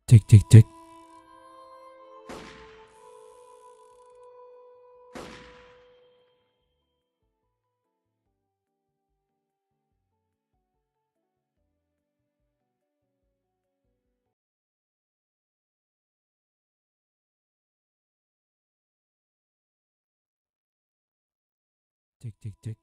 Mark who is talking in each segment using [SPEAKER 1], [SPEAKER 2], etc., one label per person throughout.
[SPEAKER 1] Cek cek cek. Cek cek cek.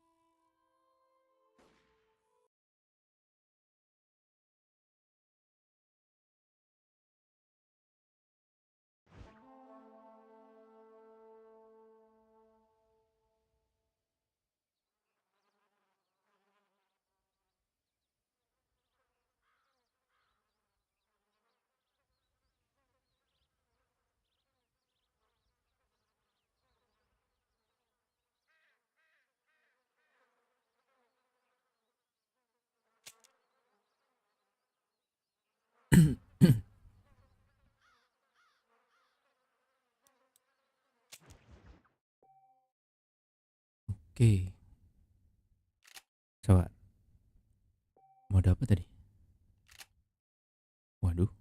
[SPEAKER 1] Oke, coba mau dapat tadi. Waduh,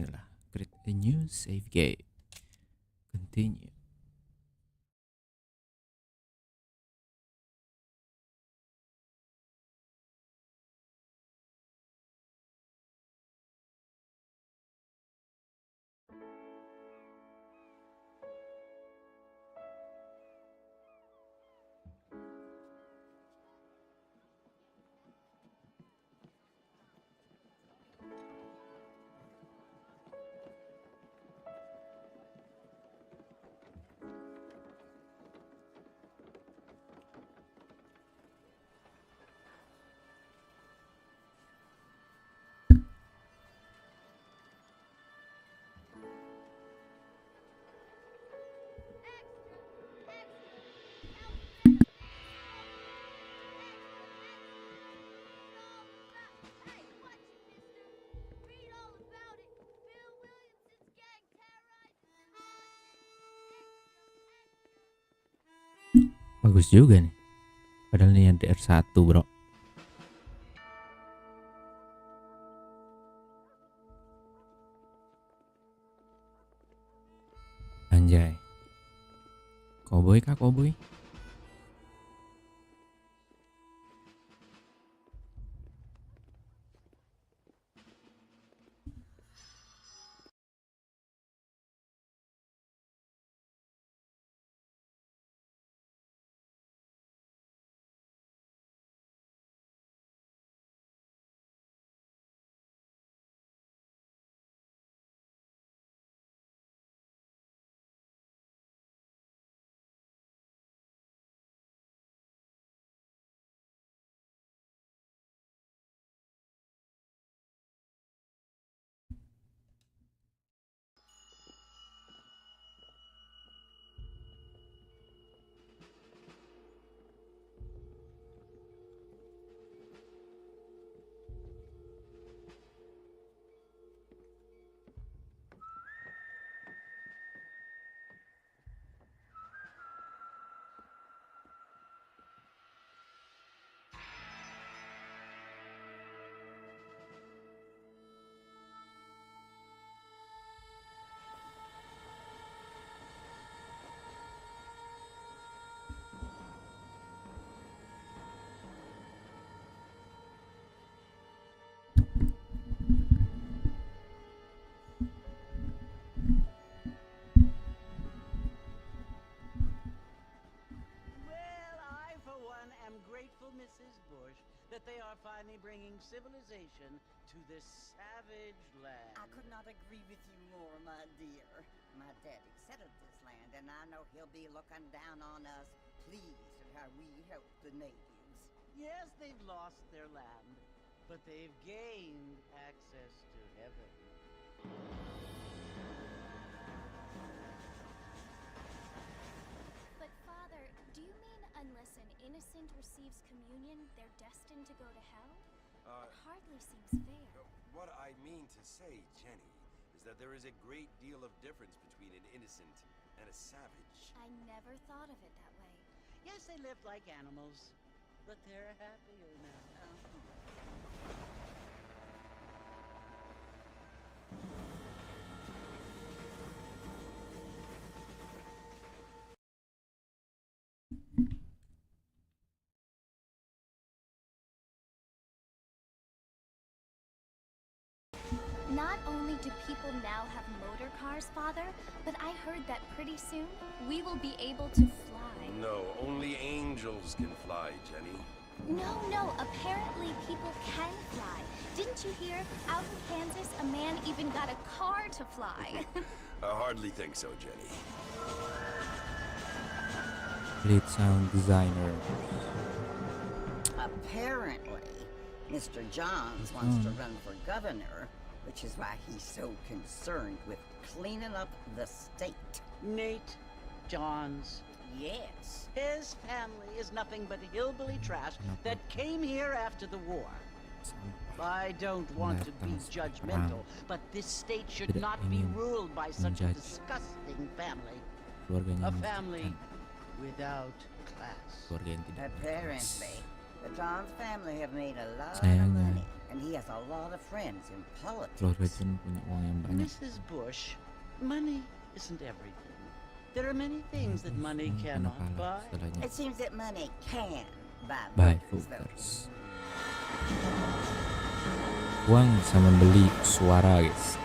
[SPEAKER 1] inilah create a new save game. Continue. Bagus juga nih. Padahal ini yang DR1, bro. Anjay. Cowboy kah, cowboy?
[SPEAKER 2] Grateful, Mrs. Bush, that they are finally bringing civilization to this savage land.
[SPEAKER 3] I could not agree with you more, my dear. My daddy settled this land, and I know he'll be looking down on us, pleased at how we help the natives.
[SPEAKER 2] Yes, they've lost their land, but they've gained access to heaven.
[SPEAKER 4] But Father, do you mean unless an innocent receives communion, they're destined to go to hell? That hardly seems fair.
[SPEAKER 5] What I mean to say, Jenny, is that there is a great deal of difference between an innocent and a savage.
[SPEAKER 4] I never thought of it that way.
[SPEAKER 2] Yes, they lived like animals, but they're happier now.
[SPEAKER 4] only do people now have motor cars, Father, but I heard that pretty soon we will be able to fly.
[SPEAKER 5] No, only angels can fly, Jenny.
[SPEAKER 4] No, apparently people can fly. Didn't you hear? Out in Kansas, a man even got a car to fly.
[SPEAKER 5] I hardly think so, Jenny.
[SPEAKER 1] Lead sound designer.
[SPEAKER 3] Apparently, Mr. Johns wants to run for governor, which is why he's so concerned with cleaning up the state.
[SPEAKER 2] Nate Johns.
[SPEAKER 3] Yes.
[SPEAKER 2] His family is nothing but hillbilly trash that came here after the war. I don't want to be judgmental, but this state should not be ruled by such a disgusting family. A family without class.
[SPEAKER 3] Apparently, the Johns family have made a lot of money, and he has a lot of friends in politics.
[SPEAKER 2] Mrs. Bush, money isn't everything. There are many things that money cannot buy.
[SPEAKER 3] It seems that money can
[SPEAKER 1] Buy
[SPEAKER 3] buy voters.
[SPEAKER 1] Uang bisa membeli suara, guys.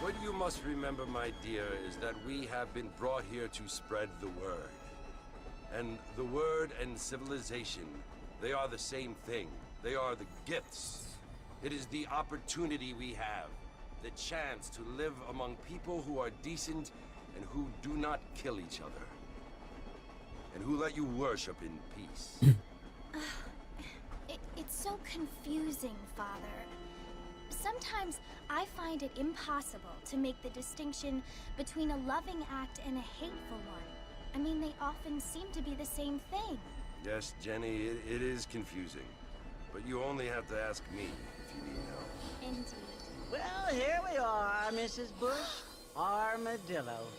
[SPEAKER 5] What you must remember, my dear, is that we have been brought here to spread the word. And the word and civilization, they are the same thing. They are the gifts. It is the opportunity we have, the chance to live among people who are decent and who do not kill each other, and who let you worship in peace.
[SPEAKER 4] It's so confusing, Father. Sometimes I find it impossible to make the distinction between a loving act and a hateful one. I mean, they often seem to be the same thing.
[SPEAKER 5] Yes, Jenny, it is confusing. But you only have to ask me if you need help.
[SPEAKER 4] Indeed.
[SPEAKER 2] Well, here we are, Mrs. Bush. Armadillo.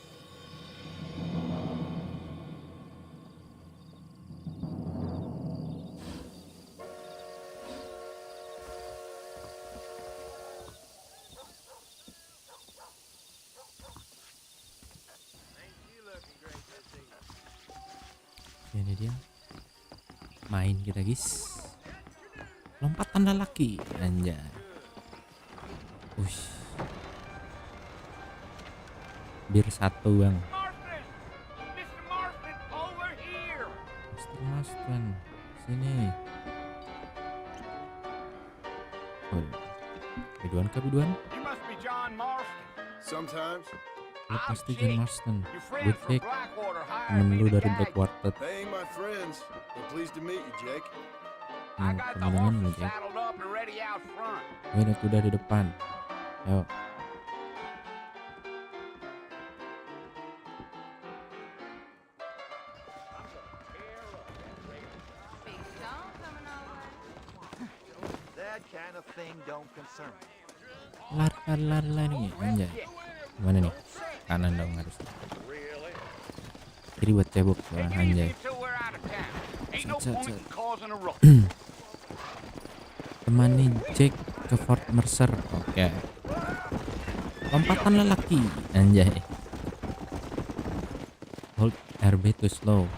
[SPEAKER 1] Ini dia main kita, guys. Lompatan lelaki, anjay. Ush. Bir satu, Bang. Mr. Marston, sini. Oh. Biduan kah, Biduan?
[SPEAKER 5] Sometimes.
[SPEAKER 1] Lo pasti John Marston. Good Jake. Temen lu dari Blackwater.
[SPEAKER 5] They ain't my friends. But pleased to meet you, Jake.
[SPEAKER 1] Temen lu, Jake. Gue ada kuda di depan. Ayo. Lari nih, anjay. Mana nih? Kanan dong harus. Kiri buat cebok, anjay. Temani Jack ke Fort Mercer. Oke. Lompatan lelaki, anjay. Hold RB to slow.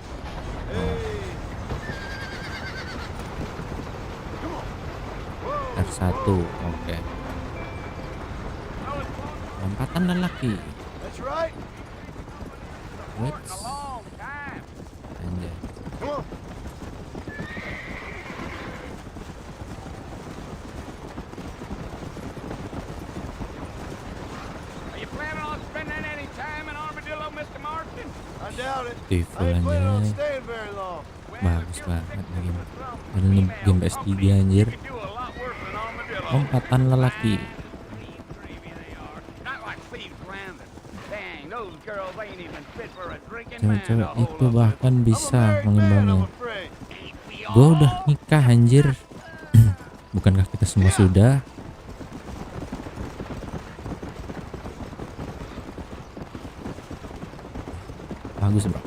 [SPEAKER 1] R1, oke. Lompatan lelaki. Wait. Anjay. Beautiful, anjay. Bagus banget lagi. Ini game PS3 anjir. Lompatan lelaki. Cewek-cewek itu bahkan bisa mengimbangi. Gue udah nikah, anjir. Bukankah kita semua sudah? Bagus, bro.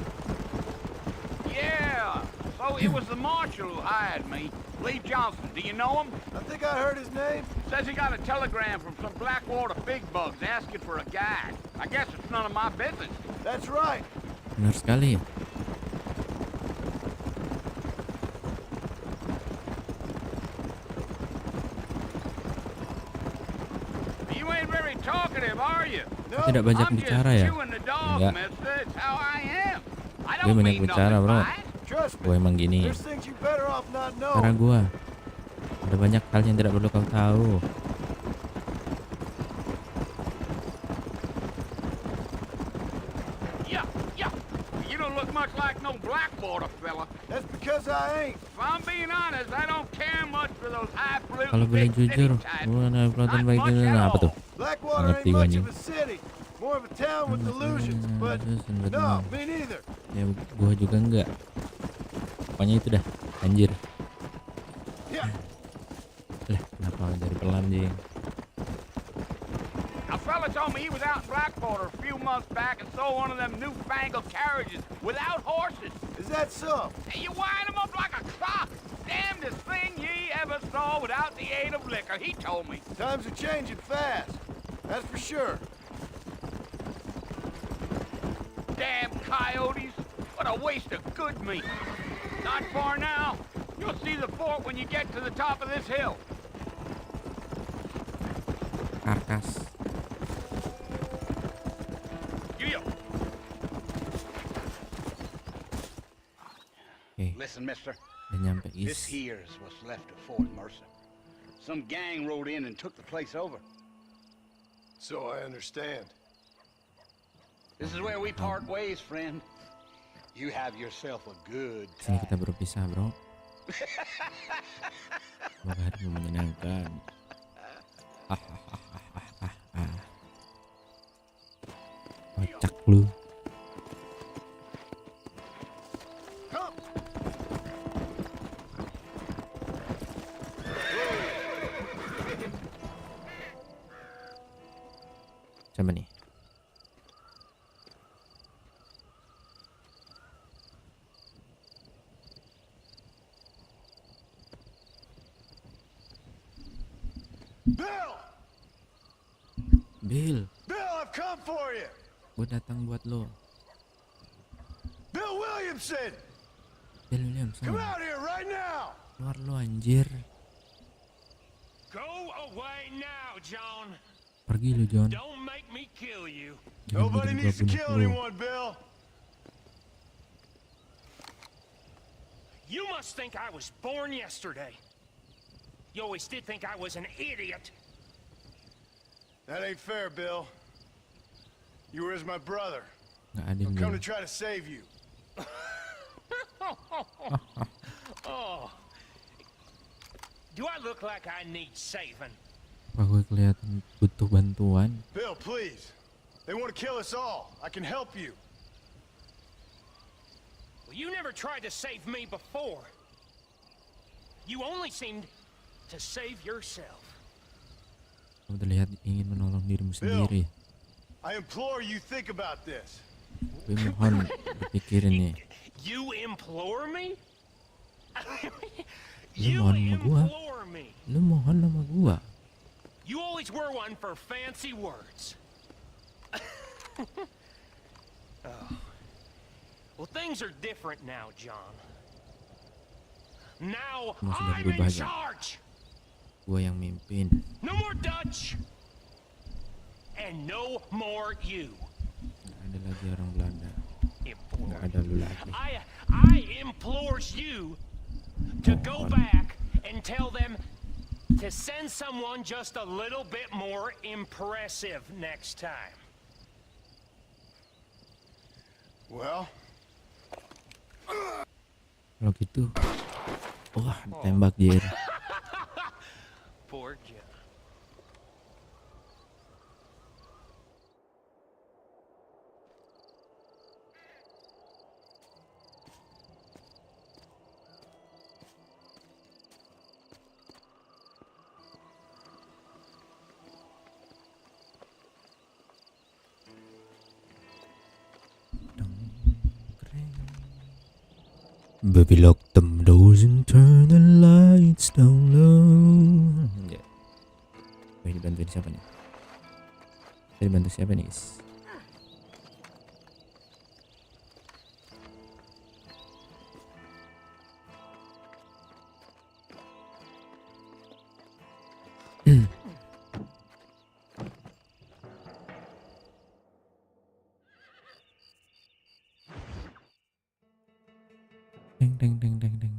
[SPEAKER 6] Yeah, so it was the marshal who hired me. Lee Johnson, do you know him?
[SPEAKER 5] I think I heard his name.
[SPEAKER 6] Says he got a telegram from some Blackwater big bugs asking for a guide. I guess it's none of my business.
[SPEAKER 5] That's right.
[SPEAKER 1] Benar sekali ya.
[SPEAKER 6] You ain't very talkative, are you?
[SPEAKER 1] Tidak banyak
[SPEAKER 6] I'm just
[SPEAKER 1] bicara ya?
[SPEAKER 6] chewing the dog,
[SPEAKER 1] Enggak.
[SPEAKER 6] mister. It's how I am. I
[SPEAKER 1] Gue
[SPEAKER 6] don't
[SPEAKER 1] banyak
[SPEAKER 6] mean
[SPEAKER 1] bicara,
[SPEAKER 6] nothing
[SPEAKER 1] bro.
[SPEAKER 6] by it.
[SPEAKER 7] Trust
[SPEAKER 1] Gue
[SPEAKER 7] me.
[SPEAKER 1] emang gini.
[SPEAKER 7] There's things you better off not
[SPEAKER 1] Cara
[SPEAKER 7] knowing.
[SPEAKER 1] gue. Ada banyak hal yang tidak perlu kau tahu.
[SPEAKER 6] Yeah, yeah. You don't look much like no Blackwater fella.
[SPEAKER 7] That's because I ain't.
[SPEAKER 6] If I'm being honest, I don't care much for those highfalutin
[SPEAKER 1] Kalau boleh
[SPEAKER 6] big city
[SPEAKER 1] jujur,
[SPEAKER 6] types.
[SPEAKER 1] gue ada pelatihan
[SPEAKER 6] Not
[SPEAKER 1] baik
[SPEAKER 6] much
[SPEAKER 1] itu
[SPEAKER 6] at
[SPEAKER 1] apa tuh?
[SPEAKER 6] all.
[SPEAKER 7] Blackwater
[SPEAKER 1] Ngerti
[SPEAKER 7] ain't
[SPEAKER 1] gua,
[SPEAKER 7] much
[SPEAKER 1] anjing.
[SPEAKER 7] of a city. More of a town with delusions. But no, me neither.
[SPEAKER 1] Ya gue juga enggak. Pokoknya itu dah, anjir.
[SPEAKER 7] Yeah.
[SPEAKER 1] Lah, kenapa dari pelan jing?
[SPEAKER 6] A fella told me he was out in Blackwater a few months back and saw one of them newfangled carriages without horses.
[SPEAKER 7] Is that so?
[SPEAKER 6] And you wind 'em up like a clock. Damnedest thing ye ever saw without the aid of liquor, he told me.
[SPEAKER 7] Times are changing fast. That's for sure.
[SPEAKER 6] Damn coyotes. What a waste of good meat. Not far now. You'll see the fort when you get to the top of this hill.
[SPEAKER 1] Karkas.
[SPEAKER 6] You.
[SPEAKER 1] Oke,
[SPEAKER 6] Listen, mister.
[SPEAKER 1] udah nyampe
[SPEAKER 6] This
[SPEAKER 1] is.
[SPEAKER 6] here's what's left of Fort Mercer. Some gang rode in and took the place over.
[SPEAKER 7] So I understand.
[SPEAKER 6] This is where we part ways, friend. You have yourself a good
[SPEAKER 1] Sini
[SPEAKER 6] time.
[SPEAKER 1] kita berpisah, bro. Semoga harimu menyenangkan. Kocak lu.
[SPEAKER 7] Come.
[SPEAKER 1] Siapa nih?
[SPEAKER 7] Bill!
[SPEAKER 1] Bill,
[SPEAKER 7] Bill, I've come for you!
[SPEAKER 1] gue datang buat lo.
[SPEAKER 7] Bill Williamson!
[SPEAKER 1] Bill Williamson,
[SPEAKER 7] Come out here right now!
[SPEAKER 1] keluar lo anjir.
[SPEAKER 8] Go away now, John.
[SPEAKER 1] Pergi lo John.
[SPEAKER 8] Don't make me kill you.
[SPEAKER 1] Jangan
[SPEAKER 7] Nobody
[SPEAKER 1] bikin gua
[SPEAKER 7] needs to
[SPEAKER 1] bunuh
[SPEAKER 7] kill
[SPEAKER 1] lo.
[SPEAKER 7] anyone, Bill.
[SPEAKER 8] You must think I was born yesterday. You always did think I was an idiot.
[SPEAKER 7] That ain't fair, Bill. You were as my brother.
[SPEAKER 1] Nggak adil
[SPEAKER 7] I've come
[SPEAKER 1] Bill.
[SPEAKER 7] to try to save you.
[SPEAKER 8] Oh. Do I look like I need saving?
[SPEAKER 1] Apa gue kelihatan butuh bantuan?
[SPEAKER 7] Bill, please. They want to kill us all. I can help you.
[SPEAKER 8] Well, you never tried to save me before. You only seemed to save yourself.
[SPEAKER 1] Kamu terlihat ingin menolong dirimu
[SPEAKER 7] Bill.
[SPEAKER 1] sendiri.
[SPEAKER 7] I implore you, think about this.
[SPEAKER 1] Gue mohon berpikirin nih.
[SPEAKER 8] You implore me?
[SPEAKER 1] Lu
[SPEAKER 8] You
[SPEAKER 1] mohon sama gua.
[SPEAKER 8] implore me.
[SPEAKER 1] Lu mohon sama gua.
[SPEAKER 8] You always were one for fancy words. Oh. Well, things are different now, John. Now
[SPEAKER 1] Semua sudah
[SPEAKER 8] I'm
[SPEAKER 1] berubah,
[SPEAKER 8] in
[SPEAKER 1] John.
[SPEAKER 8] charge.
[SPEAKER 1] Gua yang mimpin.
[SPEAKER 8] No more Dutch. And no more you.
[SPEAKER 1] Nggak ada lagi orang Belanda. Nggak
[SPEAKER 8] Implore.
[SPEAKER 1] ada lu lagi.
[SPEAKER 8] I implores you to go back and tell them to send someone just a little bit more impressive next time.
[SPEAKER 7] Well,
[SPEAKER 1] Kalau gitu, wah ditembak Jer.
[SPEAKER 8] Poor John.
[SPEAKER 1] Baby lock them doors and turn the lights down low. Ya. Wih, dibantuin siapa nih? Saya dibantu siapa nih guys? deng deng deng deng.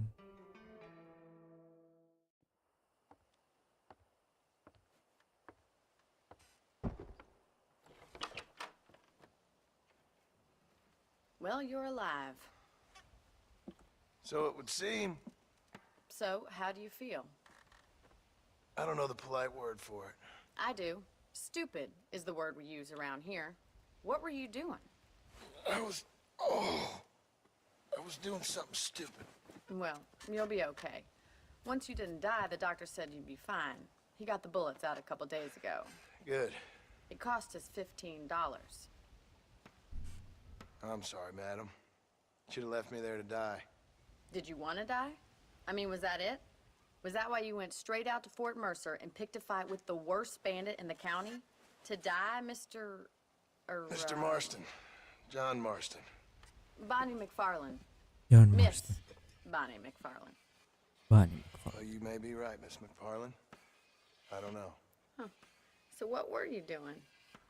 [SPEAKER 9] Well, you're alive.
[SPEAKER 7] So it would seem.
[SPEAKER 9] So, how do you feel?
[SPEAKER 7] I don't know the polite word for it.
[SPEAKER 9] I do. Stupid is the word we use around here. What were you doing?
[SPEAKER 7] I was doing something stupid.
[SPEAKER 9] Well, you'll be okay. Once you didn't die, the doctor said you'd be fine. He got the bullets out a couple days ago.
[SPEAKER 7] Good.
[SPEAKER 9] It cost us $15.
[SPEAKER 7] I'm sorry, madam. Should have left me there to die.
[SPEAKER 9] Did you want to die? I mean, was that it? Was that why you went straight out to Fort Mercer and picked a fight with the worst bandit in the county? To die, Mr.
[SPEAKER 7] Mr. Marston. John Marston.
[SPEAKER 9] Bonnie McFarland.
[SPEAKER 1] John
[SPEAKER 9] Miss
[SPEAKER 1] Marston.
[SPEAKER 9] Bonnie McFarland.
[SPEAKER 1] Bonnie McFarland.
[SPEAKER 7] Well, you may be right, Miss McFarland. I don't know.
[SPEAKER 9] So what were you doing?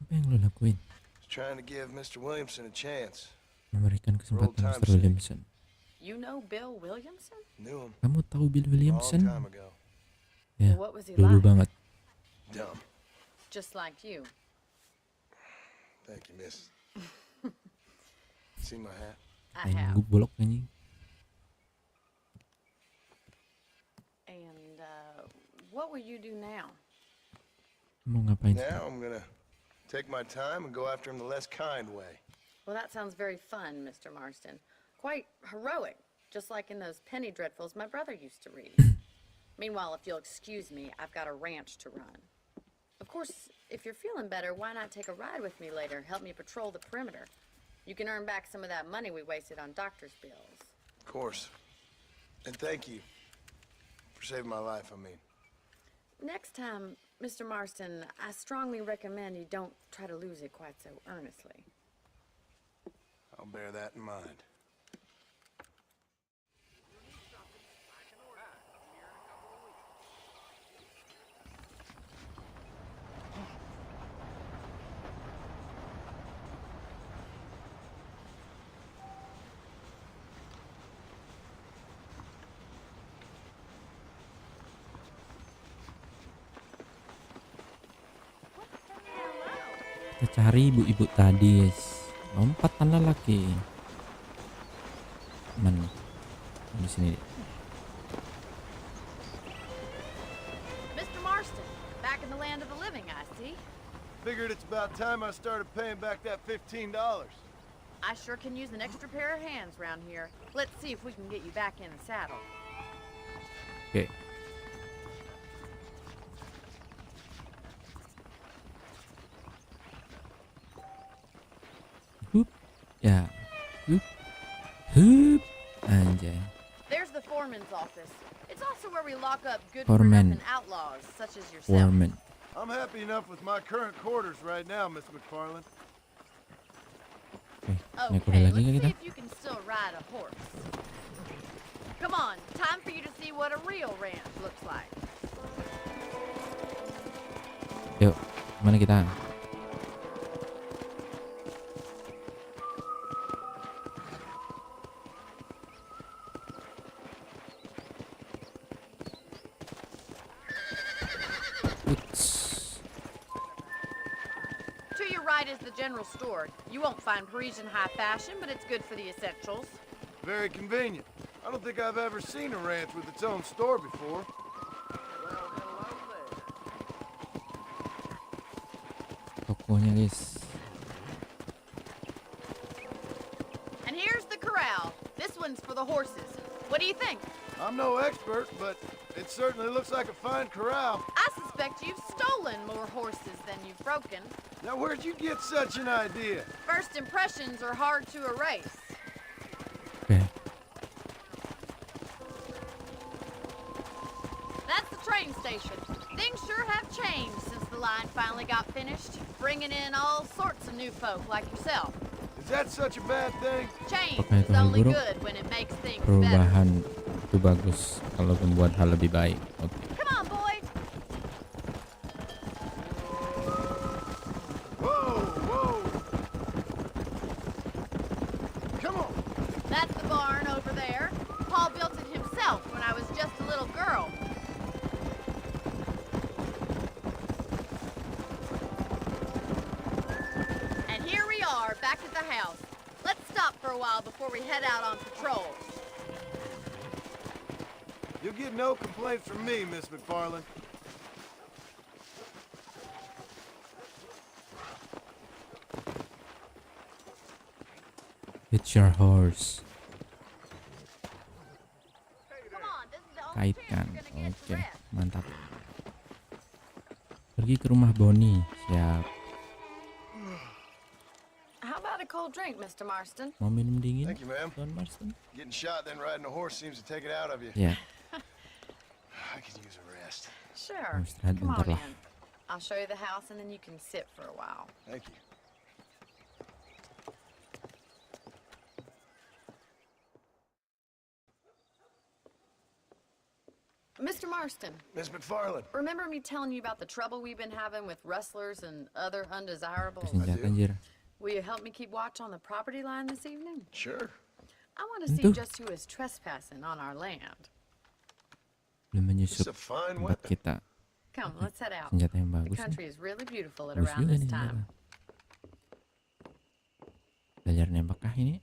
[SPEAKER 1] Apa yang lo lakuin?
[SPEAKER 7] I was trying to give Mr. Williamson a chance.
[SPEAKER 1] Memberikan kesempatan
[SPEAKER 7] time's
[SPEAKER 1] Mr.
[SPEAKER 7] sake.
[SPEAKER 1] Williamson.
[SPEAKER 9] You know Bill Williamson?
[SPEAKER 7] Knew him
[SPEAKER 1] Kamu tahu Bill
[SPEAKER 7] a long
[SPEAKER 1] Williamson?
[SPEAKER 7] time ago.
[SPEAKER 1] Ya,
[SPEAKER 9] What was he
[SPEAKER 1] dulu
[SPEAKER 9] like?
[SPEAKER 1] banget.
[SPEAKER 7] Dumb.
[SPEAKER 9] Just like you.
[SPEAKER 7] Thank you, miss. See my hat?
[SPEAKER 9] I
[SPEAKER 1] Kayak
[SPEAKER 9] have.
[SPEAKER 1] nunggu bolok anjing.
[SPEAKER 9] And what will you do now?
[SPEAKER 1] Mau ngapain
[SPEAKER 7] Now
[SPEAKER 1] sekarang?
[SPEAKER 7] I'm gonna take my time and go after him the less kind way.
[SPEAKER 9] Well, that sounds very fun, Mr. Marston. Quite heroic, just like in those penny dreadfuls my brother used to read. Meanwhile, if you'll excuse me, I've got a ranch to run. Of course, if you're feeling better, why not take a ride with me later? Help me patrol the perimeter. You can earn back some of that money we wasted on doctor's bills.
[SPEAKER 7] Of course. And thank you for saving my life, I mean.
[SPEAKER 9] Next time, Mr. Marston, I strongly recommend you don't try to lose it quite so earnestly.
[SPEAKER 7] I'll bear that in mind.
[SPEAKER 1] Kita cari ibu-ibu tadi, guys. Lompatan lelaki. Mana? Di sini.
[SPEAKER 9] Mr. Marston, back in the land of the living, I see.
[SPEAKER 7] Figured it's about time I started paying back that $15.
[SPEAKER 9] I sure can use an extra pair of hands around here. Let's see if we can get you back in the saddle.
[SPEAKER 1] Oke. Hup. Ya. Hup. Hup. Anjay.
[SPEAKER 9] There's the foreman's office. It's also where we lock up
[SPEAKER 1] Foreman.
[SPEAKER 9] good-for-nothing outlaws, such as yourself.
[SPEAKER 1] Foreman.
[SPEAKER 7] I'm happy enough with my current quarters right now, Miss McFarland.
[SPEAKER 1] Oke. Naik kuda
[SPEAKER 9] Okay,
[SPEAKER 1] lagi
[SPEAKER 9] let's
[SPEAKER 1] kah
[SPEAKER 9] see
[SPEAKER 1] kita?
[SPEAKER 9] if you can still ride a horse. Come on, time for you to see what a real ranch looks like.
[SPEAKER 1] Yuk. Mana kita? Uts.
[SPEAKER 9] To your right is the general store. You won't find Parisian high fashion, but it's good for the essentials.
[SPEAKER 7] Very convenient. I don't think I've ever seen a ranch with its own store before.
[SPEAKER 1] Tokonya, guys.
[SPEAKER 9] And here's the corral. This one's for the horses. What do you think?
[SPEAKER 7] I'm no expert, but it certainly looks like a fine corral.
[SPEAKER 9] I suspect you've stolen more horses than you've broken.
[SPEAKER 7] Now, where'd you get such an idea?
[SPEAKER 9] First impressions are hard to erase.
[SPEAKER 1] Oke.
[SPEAKER 9] That's the train station. Things sure have changed since the line finally got finished, bringing in all sorts of new folk like yourself.
[SPEAKER 7] Is that such a bad thing?
[SPEAKER 9] Change
[SPEAKER 1] Apa
[SPEAKER 9] is
[SPEAKER 1] itu hal
[SPEAKER 9] only
[SPEAKER 1] buruk?
[SPEAKER 9] good when it makes things better.
[SPEAKER 1] Perubahan itu bagus kalau membuat hal lebih baik. Oke.
[SPEAKER 9] Come on, boy.
[SPEAKER 7] Whoa, whoa! Come on!
[SPEAKER 9] That's the barn over there. Paul back at the house. Let's stop for a while before we head out on patrol.
[SPEAKER 7] You'll get no complaints from me, Miss McFarland.
[SPEAKER 1] It's your horse.
[SPEAKER 9] Come on, this is the only chance
[SPEAKER 1] Kaitkan.
[SPEAKER 9] you're gonna get to
[SPEAKER 1] Oke,
[SPEAKER 9] rest.
[SPEAKER 1] mantap. Pergi ke rumah Bonnie. Siap.
[SPEAKER 9] How about a cold drink, Mr. Marston?
[SPEAKER 1] Mau minum dingin?
[SPEAKER 7] Thank you, ma'am.
[SPEAKER 1] Don Marston?
[SPEAKER 7] Getting shot, then riding a horse seems to take it out of you.
[SPEAKER 1] Ya,
[SPEAKER 7] I could use a rest.
[SPEAKER 9] Sure.
[SPEAKER 1] mau istirahat
[SPEAKER 9] Come
[SPEAKER 1] bentar
[SPEAKER 9] on
[SPEAKER 1] lah.
[SPEAKER 9] in. I'll show you the house and then you can sit for a while.
[SPEAKER 7] Thank you.
[SPEAKER 9] Mr. Marston,
[SPEAKER 7] Miss McFarland.
[SPEAKER 9] remember me telling you about the trouble we've been having with rustlers and other undesirables?
[SPEAKER 1] Senjata anjir.
[SPEAKER 9] Will you help me keep watch on the property line this evening?
[SPEAKER 7] Sure.
[SPEAKER 9] I want to see
[SPEAKER 1] Tentu.
[SPEAKER 9] just who is trespassing on our land.
[SPEAKER 1] Belum
[SPEAKER 7] It's
[SPEAKER 1] menyusup
[SPEAKER 7] a fine
[SPEAKER 1] tempat
[SPEAKER 7] weapon.
[SPEAKER 1] kita.
[SPEAKER 9] Come, let's head out.
[SPEAKER 1] Senjata yang
[SPEAKER 9] The
[SPEAKER 1] bagus nih.
[SPEAKER 9] country is really beautiful at
[SPEAKER 1] Bagus
[SPEAKER 9] around
[SPEAKER 1] juga
[SPEAKER 9] this
[SPEAKER 1] nih senjata.
[SPEAKER 9] time.
[SPEAKER 1] Belajar nembak kah ini?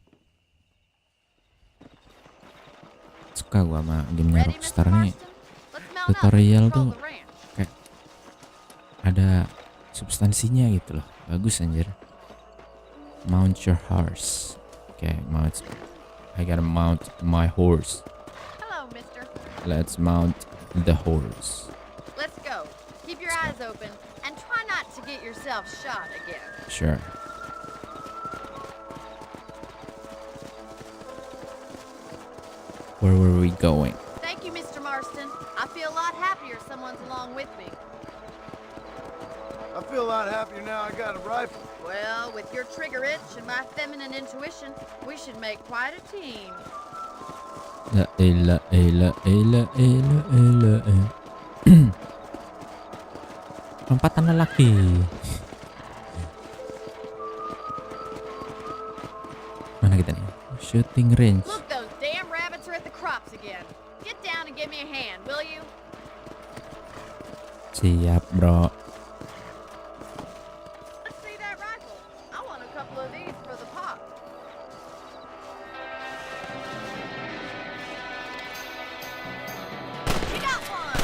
[SPEAKER 1] Suka gua sama gamenya
[SPEAKER 9] Ready, Mr.
[SPEAKER 1] Rockstar nih.
[SPEAKER 9] Marston? Let's mount up and
[SPEAKER 1] Tutorial
[SPEAKER 9] patrol
[SPEAKER 1] tuh
[SPEAKER 9] the ranch.
[SPEAKER 1] kayak ada substansinya gitu loh. Bagus anjir. Mount your horse. Oke, mount. I gotta mount my horse.
[SPEAKER 9] Hello, mister.
[SPEAKER 1] Let's mount the horse.
[SPEAKER 9] Let's go. Keep your eyes open and try not to get yourself shot again.
[SPEAKER 1] Sure. Where were we going?
[SPEAKER 9] Thank you, Mr. Marston. I feel a lot happier someone's along with me.
[SPEAKER 7] I feel a lot happier now I got a rifle.
[SPEAKER 9] Well, with your trigger itch and my feminine intuition, we should make quite a team.
[SPEAKER 1] La ela ela ela ela ela. Lompatan lelaki. Mana kita nih? Shooting range.
[SPEAKER 9] Look, those damn rabbits are at the crops again. Get down and give me a hand, will you?
[SPEAKER 1] Siap, bro.
[SPEAKER 9] Let's see that rifle. I want a couple of these for the pot. You got one.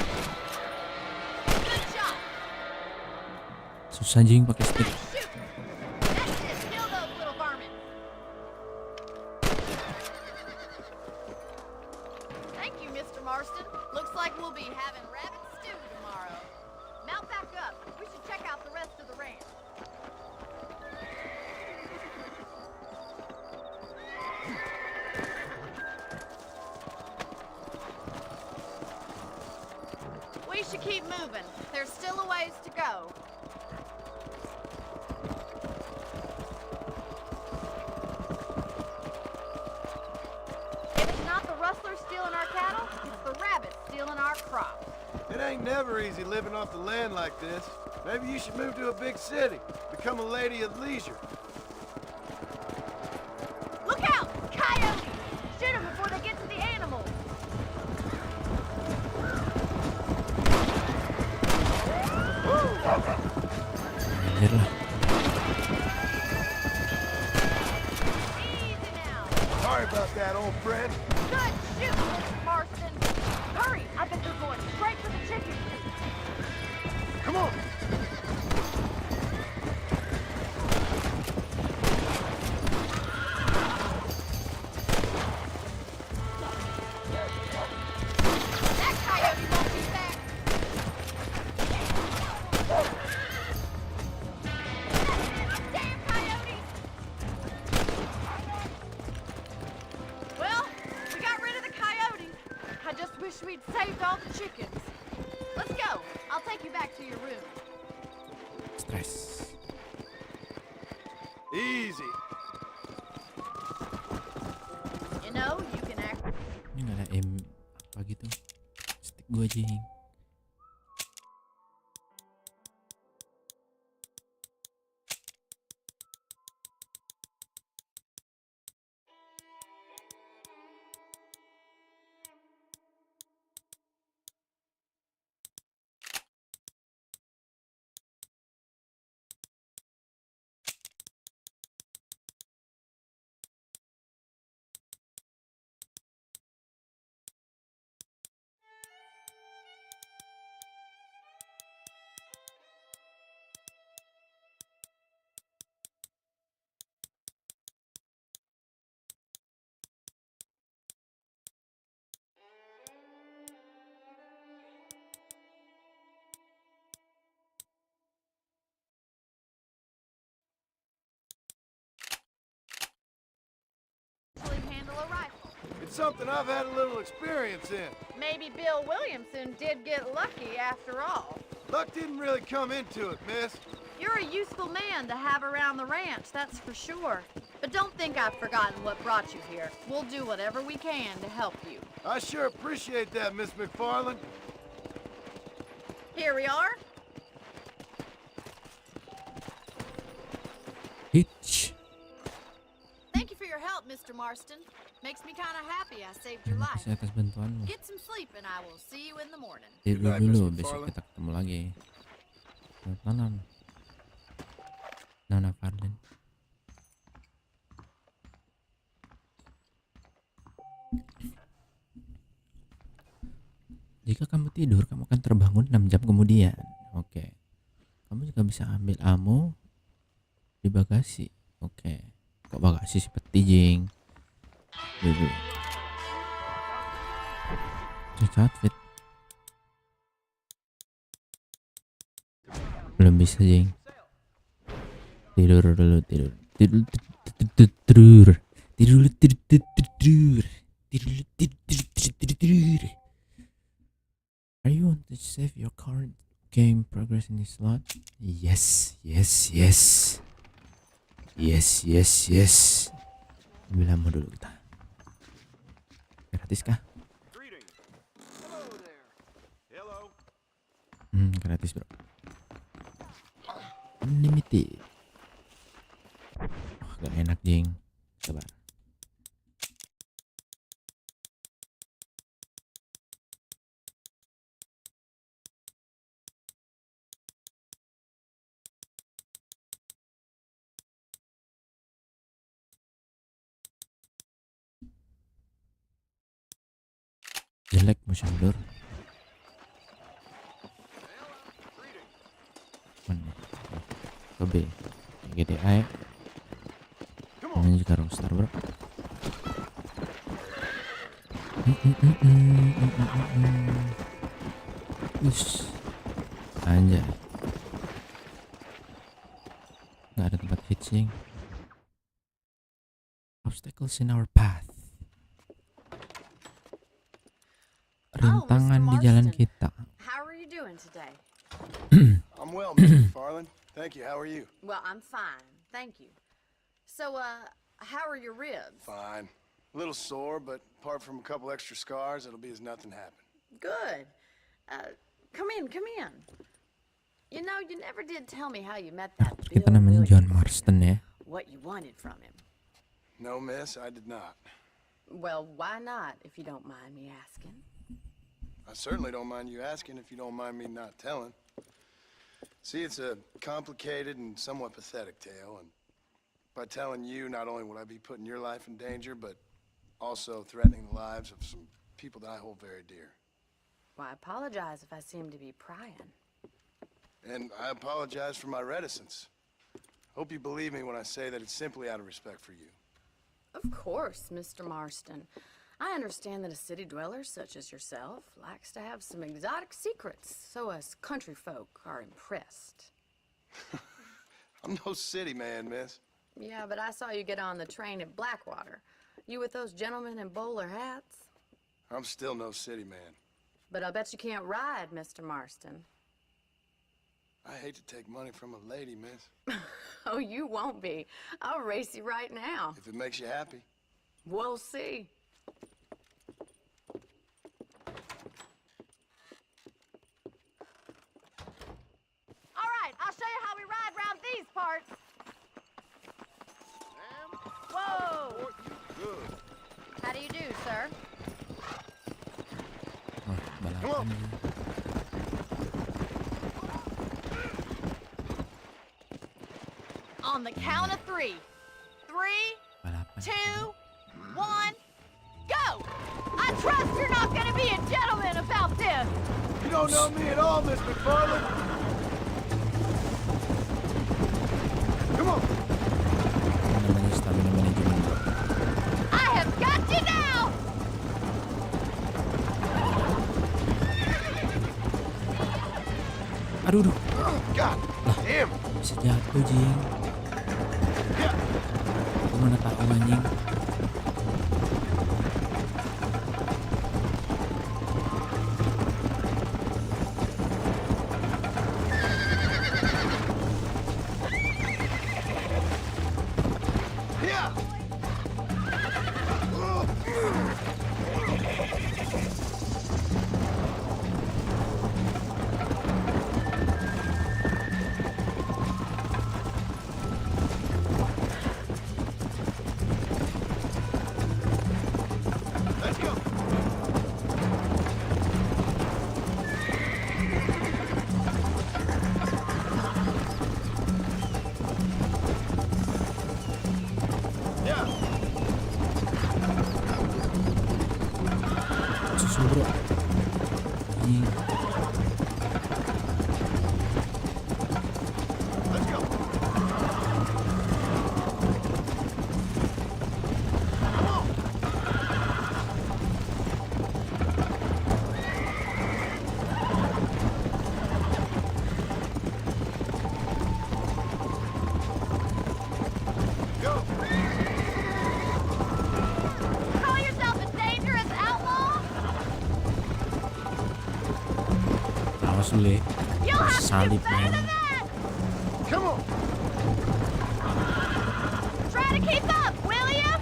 [SPEAKER 9] Good shot.
[SPEAKER 1] Susah anjing pakai stick.
[SPEAKER 9] Nice shoot. That's it. Kill those little varmints. Thank you, Mr. Marston. Looks like we'll be having rabbit stew tomorrow. Mount back up. We should check out the rest of the ranch. We should keep moving. There's still a ways to go. If it's not the rustlers stealing our cattle, it's the rabbits stealing our crops.
[SPEAKER 7] It ain't never easy living off the land like this. Maybe you should move to a big city. Become a lady of leisure.
[SPEAKER 9] Look out! Coyotes! Shoot them before they get to the animals.
[SPEAKER 1] Anjir lah.
[SPEAKER 9] Easy now.
[SPEAKER 7] Sorry about that, old friend.
[SPEAKER 9] Good shoot, Mr. Marston. Hurry! I bet they're going straight for the chicken coop.
[SPEAKER 7] Come on.
[SPEAKER 9] That coyote won't be back. Damn coyotes! Well, we got rid of the coyotes. I just wish we'd saved all the chickens. Let's go. I'll take you back to your room.
[SPEAKER 1] Stres.
[SPEAKER 7] Easy.
[SPEAKER 9] You know, you can act.
[SPEAKER 1] Ini nggak ada aim apa gitu. Stick gua aja.
[SPEAKER 7] something I've had a little experience in.
[SPEAKER 9] Maybe Bill Williamson did get lucky after all.
[SPEAKER 7] Luck didn't really come into it, miss.
[SPEAKER 9] You're a useful man to have around the ranch, that's for sure. But don't think I've forgotten what brought you here. We'll do whatever we can to help you.
[SPEAKER 7] I sure appreciate that, Miss McFarland.
[SPEAKER 9] Here we are.
[SPEAKER 1] Hitch.
[SPEAKER 9] Thank you for your help, Mr. Marston. Makes me kind of happy I saved your
[SPEAKER 1] Terima
[SPEAKER 9] life.
[SPEAKER 1] kasih atas bantuanmu.
[SPEAKER 9] Get some sleep and I will see you in the morning.
[SPEAKER 1] Tidur
[SPEAKER 7] Good night,
[SPEAKER 1] dulu,
[SPEAKER 7] Mr.
[SPEAKER 1] besok
[SPEAKER 7] Farland.
[SPEAKER 1] kita ketemu lagi. Selamat malam, Nona Farland. Jika kamu tidur, kamu akan terbangun 6 jam kemudian. Oke. Kamu juga bisa ambil ammo di bagasi. Oke. Kok bagasi seperti jing? Dulu. Cek outfit. Belum bisa jing. Tidur dulu, tidur. Tidur. Tidur. Tidur. Tidur. Tidur. Are you want to save your current game progress in this slot? Yes, yes, yes. Yes, yes, yes. Ambil ammo dulu kita. Gratis kah? Gratis bro. Unlimited. Oh, gak enak jing. Sabar. Jelek motion blur. Mana? Kobe. GTA. Namanya juga Rockstar bro. Ush. Anjay. Nggak ada tempat hitching. Obstacles in our path. Rintangan di jalan kita.
[SPEAKER 9] How are you doing today?
[SPEAKER 7] I'm well, Miss McFarland. Thank you. How are you?
[SPEAKER 9] Well, I'm fine, thank you. So, how are your ribs?
[SPEAKER 7] Fine. A little sore, but apart from a couple extra scars, it'll be as nothing happened.
[SPEAKER 9] Good. Come in, come in. You know, you never did tell me how you met that
[SPEAKER 1] Kita
[SPEAKER 9] Bill
[SPEAKER 1] namanya John
[SPEAKER 9] Williams.
[SPEAKER 1] Marston ya.
[SPEAKER 9] What you wanted from him.
[SPEAKER 7] No, miss, I did not.
[SPEAKER 9] Well, why not, if you don't mind me asking?
[SPEAKER 7] I certainly don't mind you asking if you don't mind me not telling. See, it's a complicated and somewhat pathetic tale, and by telling you, not only would I be putting your life in danger, but also threatening the lives of some people that I hold very dear.
[SPEAKER 9] Well, I apologize if I seem to be prying.
[SPEAKER 7] And I apologize for my reticence. Hope you believe me when I say that it's simply out of respect for you.
[SPEAKER 9] Of course, Mr. Marston. I understand that a city dweller such as yourself likes to have some exotic secrets, so us country folk are impressed.
[SPEAKER 7] I'm no city man, miss.
[SPEAKER 9] Yeah, but I saw you get on the train at Blackwater. You with those gentlemen in bowler hats?
[SPEAKER 7] I'm still no city man.
[SPEAKER 9] But I bet you can't ride, Mr. Marston.
[SPEAKER 7] I hate to take money from a lady, miss.
[SPEAKER 9] Oh, you won't be. I'll race you right now.
[SPEAKER 7] If it makes you happy.
[SPEAKER 9] We'll see. All right, I'll show you how we ride around these parts. Whoa! How do you do, sir?
[SPEAKER 1] Oh, balapan.
[SPEAKER 9] On the count of 3. 3,
[SPEAKER 1] Balapan.
[SPEAKER 9] 2, 1, go! I trust you're not gonna be a gentleman about this.
[SPEAKER 7] You don't know me at all, Miss McFarland. Come on.
[SPEAKER 1] Ini namanya stamina management bro.
[SPEAKER 9] I have got you now!
[SPEAKER 1] Aduh, aduh.
[SPEAKER 7] God damn.
[SPEAKER 1] Bisa jatuh jing. Aku mana tahu anjing. bule.
[SPEAKER 4] You'll have to do
[SPEAKER 1] Salib
[SPEAKER 4] better
[SPEAKER 1] men.
[SPEAKER 4] than that!
[SPEAKER 7] Come on!
[SPEAKER 4] Try to keep up, will you?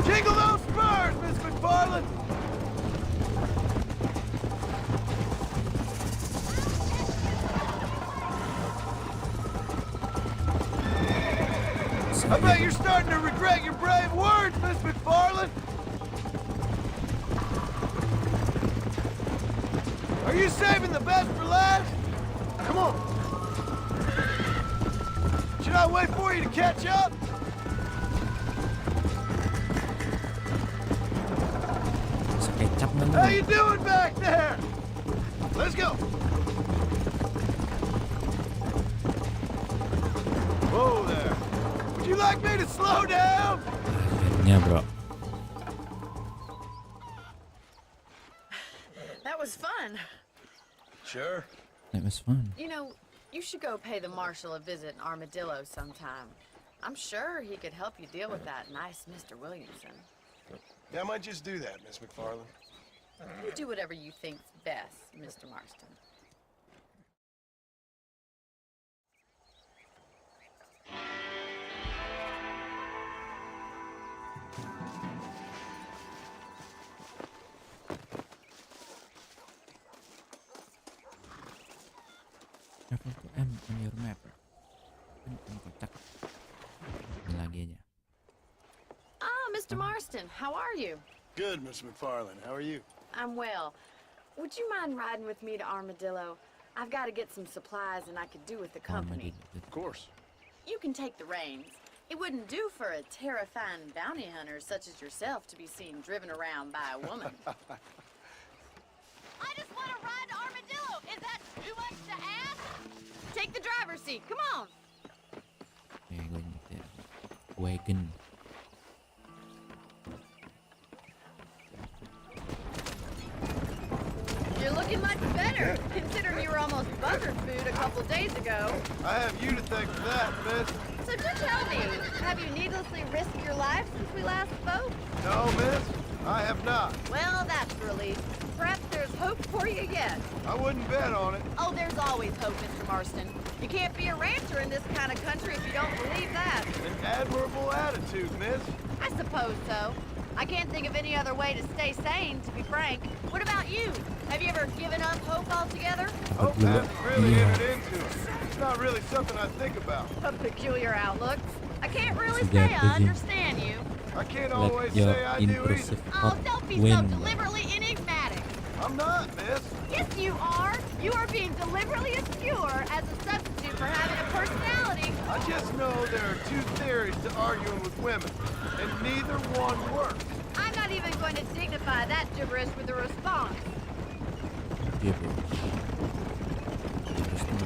[SPEAKER 7] Jingle those spurs, Miss McFarland! I bet you're starting to regret your brave words, Miss McFarland! Are you saving the best for last? Come on! Should I wait for you to catch up?
[SPEAKER 1] Sekecap nggak lu?
[SPEAKER 7] How you doing back there? Let's go! Whoa there! Would you like me to slow down?
[SPEAKER 1] Akhirnya bro.
[SPEAKER 9] That was fun.
[SPEAKER 7] Sure.
[SPEAKER 1] That was fun.
[SPEAKER 9] You know, you should go pay the marshal a visit in Armadillo sometime. I'm sure he could help you deal with that nice Mr. Williamson.
[SPEAKER 7] Yeah, I might just do that, Miss McFarland.
[SPEAKER 9] You do whatever you think's best, Mr. Marston.
[SPEAKER 1] Travel to M on your map. Kan kocak. Ini lagi aja.
[SPEAKER 9] Ah, Mr. Marston, how are you?
[SPEAKER 7] Good, Miss McFarland. How are you?
[SPEAKER 9] I'm well. Would you mind riding with me to Armadillo? I've got to get some supplies and I could do with the company.
[SPEAKER 7] Of course.
[SPEAKER 9] You can take the reins. It wouldn't do for a terrifying bounty hunter such as yourself to be seen driven around by a woman. I just want to ride to Armadillo. Is that too much to ask? Take the driver's seat. Come on.
[SPEAKER 1] Oke, gue nyetir wagon.
[SPEAKER 9] You're looking much better, considering you were almost buzzard food a couple days ago.
[SPEAKER 7] I have you to thank for that, miss.
[SPEAKER 9] So do tell me, have you needlessly risked your life since we last spoke?
[SPEAKER 7] No, miss. I have not.
[SPEAKER 9] Well, that's a relief. Perhaps there's hope for you yet.
[SPEAKER 7] I wouldn't bet on it.
[SPEAKER 9] Oh, there's always hope, Mr. Marston. You can't be a rancher in this kind of country if you don't believe that.
[SPEAKER 7] An admirable attitude, miss.
[SPEAKER 9] I suppose so. I can't think of any other way to stay sane, to be frank. What about you? Have you ever given up hope altogether?
[SPEAKER 7] Hope hasn't really entered into it. It's not really something I think about.
[SPEAKER 9] A peculiar outlook. I can't really
[SPEAKER 1] Sudah
[SPEAKER 9] say I
[SPEAKER 1] begin.
[SPEAKER 9] understand you.
[SPEAKER 7] I can't
[SPEAKER 1] Let
[SPEAKER 7] always
[SPEAKER 1] your
[SPEAKER 7] say I do either.
[SPEAKER 1] intrusive
[SPEAKER 9] Oh,
[SPEAKER 1] thought
[SPEAKER 9] don't be so
[SPEAKER 1] win.
[SPEAKER 9] deliberately enigmatic.
[SPEAKER 7] I'm not, miss.
[SPEAKER 9] Yes, you are. You are being deliberately obscure as a substitute for having a personality.
[SPEAKER 7] I just know there are two theories to arguing with women, and neither one works.
[SPEAKER 9] I'm not even going to dignify that gibberish with a response.
[SPEAKER 1] Dia bro. Terus tuh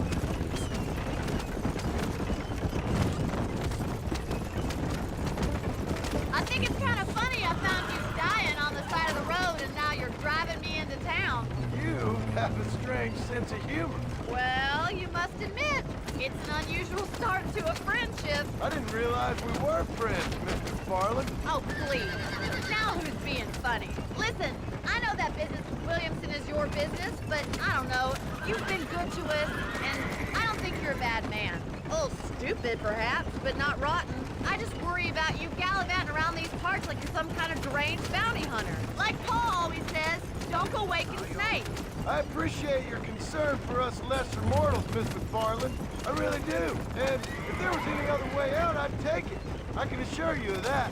[SPEAKER 9] I think it's kind of funny I found you dying on the side of the road and now you're driving me into town.
[SPEAKER 7] You have a strange sense of humor.
[SPEAKER 9] Well, you must admit, it's an unusual start to a friendship.
[SPEAKER 7] I didn't realize we were friends, Miss McFarland.
[SPEAKER 9] Oh, please. Now who's being funny? Listen, I know that business with Williamson is your business, but I don't know. You've been good to us, and I don't think you're a bad man. A little stupid, perhaps, but not rotten. I just worry about you gallivanting around these parts like you're some kind of deranged bounty hunter. Like Paul always says, don't go waking snakes.
[SPEAKER 7] I appreciate your concern for us lesser mortals, Miss McFarland. I really do. And if there was any other way out, I'd take it. I can assure you of that.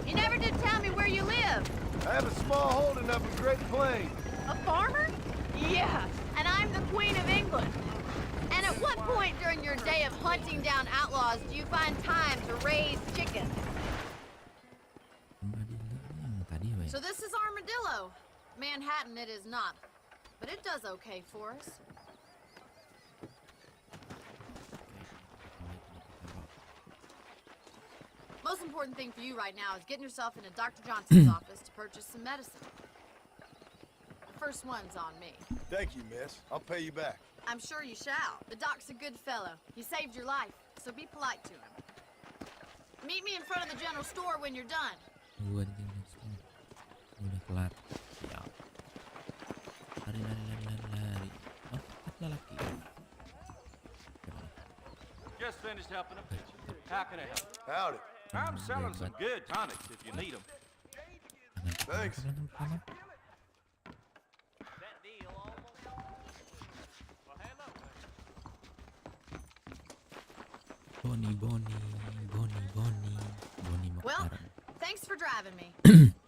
[SPEAKER 9] You never did tell me where you live.
[SPEAKER 7] I have a small holding up in Great Plains.
[SPEAKER 9] A farmer? Yeah, and I'm the Queen of England. And at what point during your day of hunting down outlaws do you find time to raise chickens?
[SPEAKER 1] yang tadi weh.
[SPEAKER 9] So this is Armadillo. Manhattan it is not, but it does okay for us. Most important thing for you right now is getting yourself into Dr. Johnson's office to purchase some medicine. The first one's on me.
[SPEAKER 7] Thank you, miss. I'll pay you back.
[SPEAKER 9] I'm sure you shall. The doc's a good fellow. He saved your life, so be polite to him. Meet me in front of the general store when you're done.
[SPEAKER 1] Gua di sini semua. Udah kelar. Ya. Lari. Oh, ada lagi.
[SPEAKER 10] Just finished helping a patient. How can I help?
[SPEAKER 7] Howdy.
[SPEAKER 10] I'm selling some good tonics if you need them.
[SPEAKER 7] Thanks.
[SPEAKER 1] Boni
[SPEAKER 9] Well,
[SPEAKER 1] makaran.
[SPEAKER 9] thanks for driving me.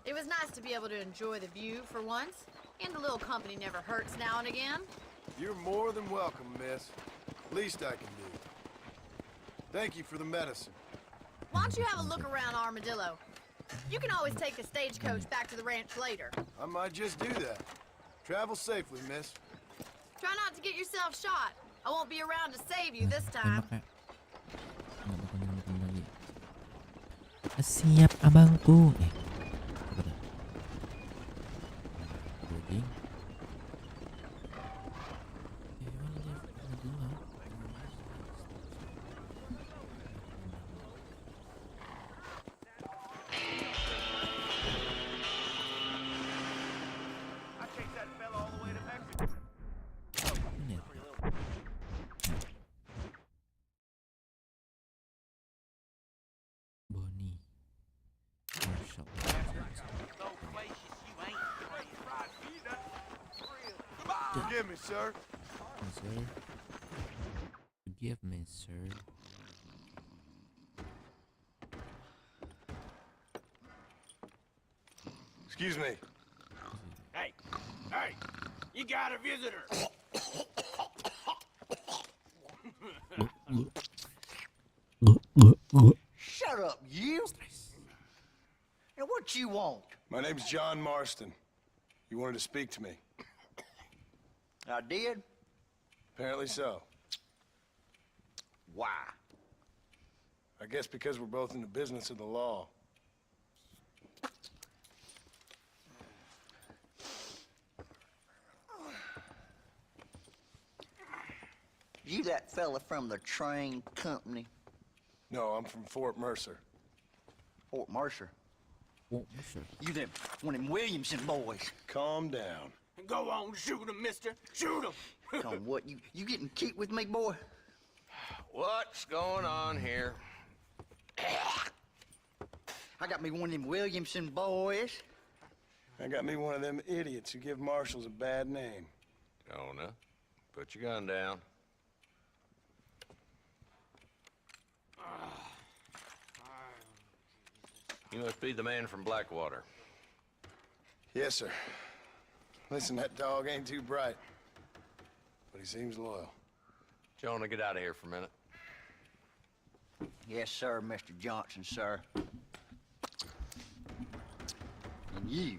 [SPEAKER 9] It was nice to be able to enjoy the view for once, and a little company never hurts now and again.
[SPEAKER 7] You're more than welcome, miss. Least I can do. Thank you for the medicine.
[SPEAKER 9] Why don't you have a look around Armadillo? You can always take a stagecoach back to the ranch later.
[SPEAKER 7] I might just do that. Travel safely, miss.
[SPEAKER 9] Try not to get yourself shot. I won't be around to save you this time.
[SPEAKER 1] Nggak bakal nyelamatin lagi. Siap abangku. Udah. Loading.
[SPEAKER 6] I chased that fella all the way to Mexico.
[SPEAKER 1] Ini. Boni. Masya
[SPEAKER 7] Forgive me, sir.
[SPEAKER 1] sir. Forgive me, sir.
[SPEAKER 7] Excuse me.
[SPEAKER 6] Hey, you got a visitor.
[SPEAKER 2] Shut up, you! And what you want?
[SPEAKER 7] My name's John Marston. You wanted to speak to me.
[SPEAKER 2] I did?
[SPEAKER 7] Apparently so.
[SPEAKER 2] Why?
[SPEAKER 7] I guess because we're both in the business of the law.
[SPEAKER 2] You that fella from the train company?
[SPEAKER 7] No, I'm from Fort Mercer.
[SPEAKER 2] Fort Mercer?
[SPEAKER 1] Oh, sir.
[SPEAKER 2] You them, one of them Williamson boys.
[SPEAKER 7] Calm down.
[SPEAKER 6] Go on, shoot him, mister. Shoot him.
[SPEAKER 2] Come on, what, you getting cute with me, boy?
[SPEAKER 6] What's going on here?
[SPEAKER 2] I got me one of them Williamson boys.
[SPEAKER 7] I got me one of them idiots who give marshals a bad name.
[SPEAKER 6] Jonah, put your gun down. You must be the man from Blackwater.
[SPEAKER 7] Yes, sir. Listen, that dog ain't too bright, but he seems loyal.
[SPEAKER 6] Jonah, get out of here for a minute.
[SPEAKER 2] Yes, sir, Mr. Johnson, sir. And you.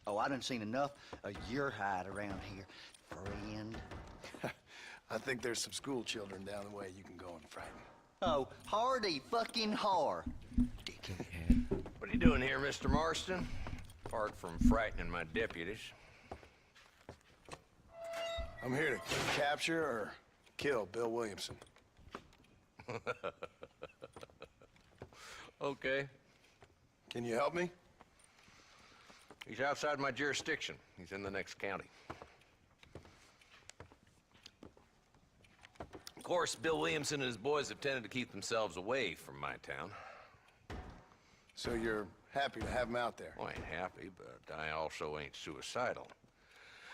[SPEAKER 2] Oh, I done seen enough of your hide around here, friend.
[SPEAKER 7] I think there's some school children down the way you can go and frighten.
[SPEAKER 2] Oh, hardy fucking har. Dickhead.
[SPEAKER 6] What are you doing here, Mr. Marston? Apart from frightening my deputies.
[SPEAKER 7] I'm here to capture or kill Bill Williamson.
[SPEAKER 6] Okay.
[SPEAKER 7] Can you help me?
[SPEAKER 6] He's outside my jurisdiction. He's in the next county. Of course, Bill Williamson and his boys have tended to keep themselves away from my town.
[SPEAKER 7] So you're happy to have him out there?
[SPEAKER 6] Well, I ain't happy, but I also ain't suicidal.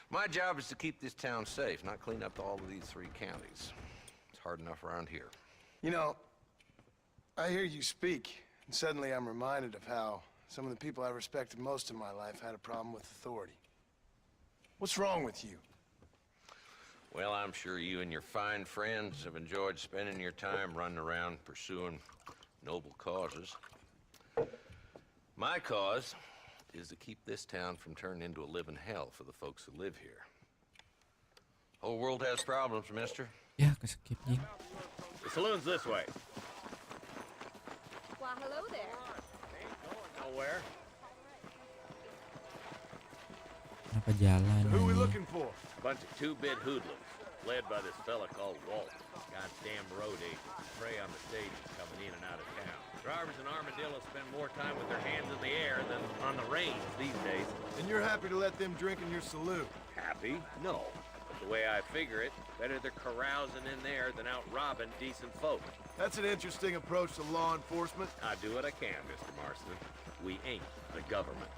[SPEAKER 6] My job is to keep this town safe, not clean up all of these 3 counties. It's hard enough around here.
[SPEAKER 7] You know, I hear you speak, and suddenly I'm reminded of how some of the people I respected most in my life had a problem with authority. What's wrong with you?
[SPEAKER 6] Well, I'm sure you and your fine friends have enjoyed spending your time running around pursuing noble causes. My cause is to keep this town from turning into a living hell for the folks who live here. Whole world has problems, mister.
[SPEAKER 1] Ya, keskip jing.
[SPEAKER 6] The saloon's this way.
[SPEAKER 9] Why, hello there.
[SPEAKER 6] Nowhere.
[SPEAKER 1] Kenapa jalan
[SPEAKER 7] Who are we
[SPEAKER 1] ini?
[SPEAKER 7] looking for?
[SPEAKER 6] Bunch of 2-bit hoodlums. led by this fella called Walt. Goddamn road agent. Prey on the stages coming in and out of town. Drivers in Armadillo spend more time with their hands in the air than on the reins these days.
[SPEAKER 7] And you're happy to let them drink in your saloon?
[SPEAKER 6] Happy? No. But the way I figure it, better they're carousing in there than out robbing decent folk.
[SPEAKER 7] That's an interesting approach to law enforcement.
[SPEAKER 6] I do what I can, Mr. Marston. We ain't the government.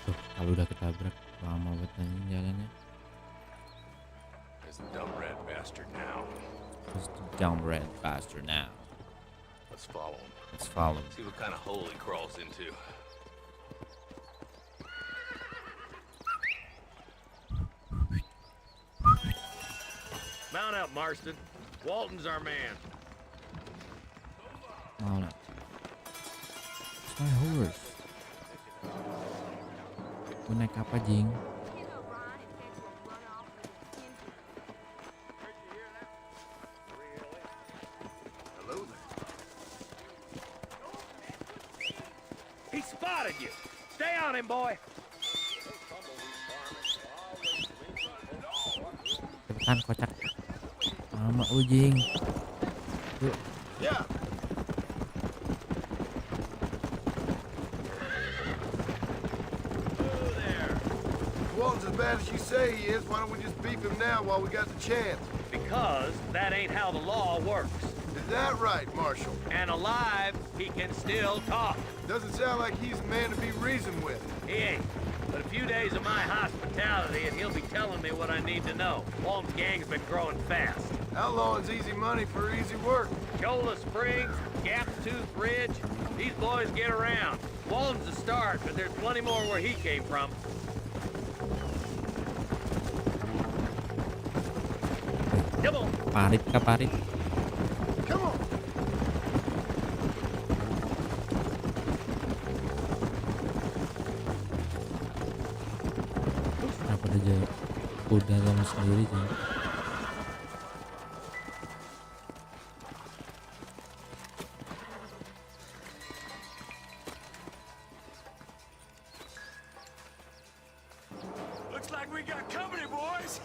[SPEAKER 1] Tuh, kalau udah ketabrak lama banget anjing jalannya.
[SPEAKER 6] There's the dumb red bastard now.
[SPEAKER 1] Who's the dumb red bastard now?
[SPEAKER 6] Let's follow him.
[SPEAKER 1] Let's follow him.
[SPEAKER 6] See what kind of hole he crawls into. Mount up, Marston. Walton's our man.
[SPEAKER 1] Mana? It's my horse. Gua naik apa, Jing?
[SPEAKER 7] Hello there.
[SPEAKER 6] He spotted you. Stay on him, boy.
[SPEAKER 1] Cepetan kocak. Lama lu, Jing. Yuk.
[SPEAKER 7] Yeah. Walton's as bad as you say he is. Why don't we just beef him now while we got the chance?
[SPEAKER 6] Because that ain't how the law works.
[SPEAKER 7] Is that right, Marshal?
[SPEAKER 6] And alive, he can still talk.
[SPEAKER 7] Doesn't sound like he's a man to be reasoned with.
[SPEAKER 6] He ain't. But a few days of my hospitality and he'll be telling me what I need to know. Walton's gang's been growing fast.
[SPEAKER 7] Outlawing's easy money for easy work.
[SPEAKER 6] Cholla Springs, Gap Tooth Ridge, these boys get around. Walton's a start, but there's plenty more where he came from. Come on.
[SPEAKER 1] Parit ka, parit.
[SPEAKER 7] Come on.
[SPEAKER 1] Kenapa udah jalan sendiri, Jing?
[SPEAKER 5] Looks like we got company, boys.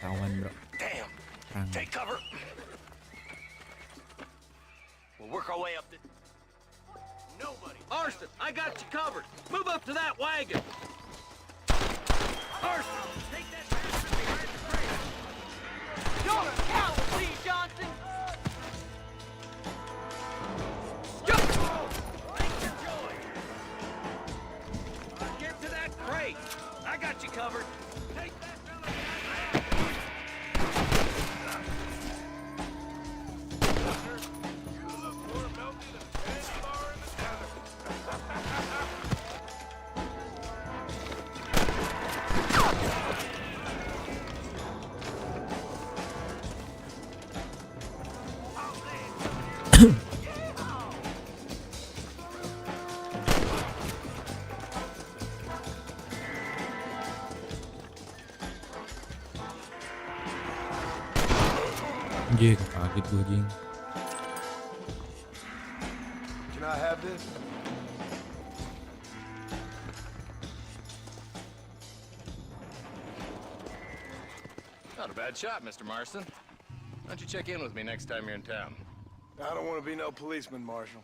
[SPEAKER 1] Kawan, bro.
[SPEAKER 6] Damn.
[SPEAKER 1] Perang.
[SPEAKER 6] Take cover. We'll work our way up the... Nobody. Marston, I got you covered. Move up to that wagon. Marston, take that bastard behind the crate.
[SPEAKER 2] You're a coward, Lee Johnson!
[SPEAKER 6] Make your joy. Get to that crate. I got you covered. Take that fella behind
[SPEAKER 1] Anjir, kaget gua, Jing.
[SPEAKER 7] Can I have this?
[SPEAKER 6] Not a bad shot, Mr. Marston. Why don't you check in with me next time you're in town?
[SPEAKER 7] I don't want to be no policeman, Marshal.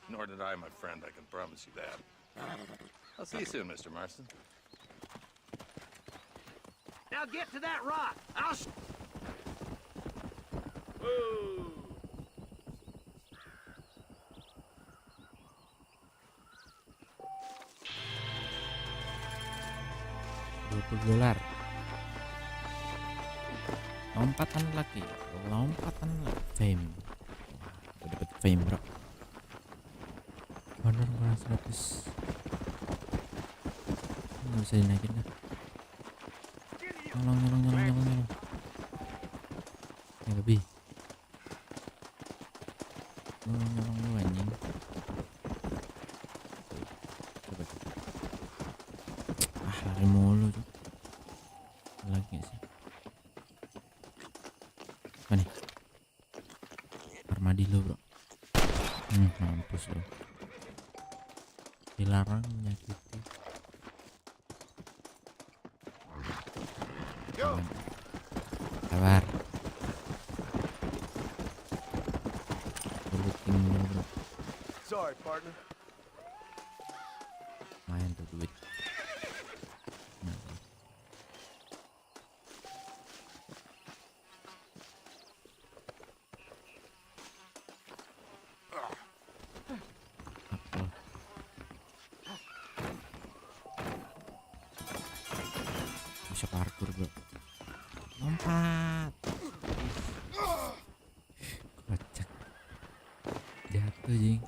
[SPEAKER 6] Nor did I, my friend. I can promise you that. I'll see you soon, Mr. Marston.
[SPEAKER 2] Now get to that rock. I'll...
[SPEAKER 6] Woo!
[SPEAKER 1] 20 dolar. Lompatan lagi. Fame. Wah, dapet fame, bro. Bener, 100. Nggak bisa dinaikin dah. Nyolong. Ya lebih. Nyolong lu anjing. Coba. Lari mulu tuh. Lagi gak sih? Mana? Armadillo, bro. Mampus lo. Dilarang menyakiti. Aman. Sabar. Looting dulu bro.
[SPEAKER 7] Sorry, partner.
[SPEAKER 1] Main tuh duit. Nah, apel. Bisa parkur bro. Lompat. Kocak. Jatuh jing.